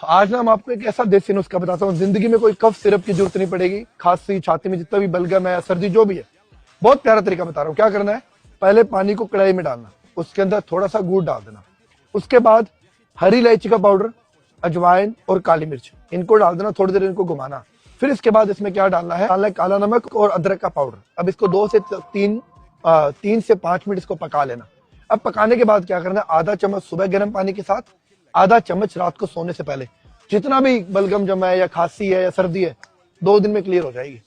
आज ना हम आपको एक ऐसा देसी नुस्खा बताता हूँ, जिंदगी में कोई कफ सिरप की जरूरत नहीं पड़ेगी। खांसी छाती में जितना भी बलगम है, सर्दी जो भी है, बहुत प्यारा तरीका बता रहा हूँ। क्या करना है, पहले पानी को कढ़ाई में डालना, उसके अंदर थोड़ा सा गुड़ डाल देना, उसके बाद हरी इलायची का पाउडर, अजवाइन और काली मिर्च, इनको डाल देना, थोड़ी देर इनको घुमाना। फिर इसके बाद इसमें क्या डालना है, काला नमक और अदरक का पाउडर। अब इसको 3 से 5 मिनट इसको पका लेना। अब पकाने के बाद क्या करना है, आधा चम्मच सुबह गर्म पानी के साथ, आधा चम्मच रात को सोने से पहले। जितना भी बलगम जमा है या खांसी है या सर्दी है, 2 दिन में क्लियर हो जाएगी।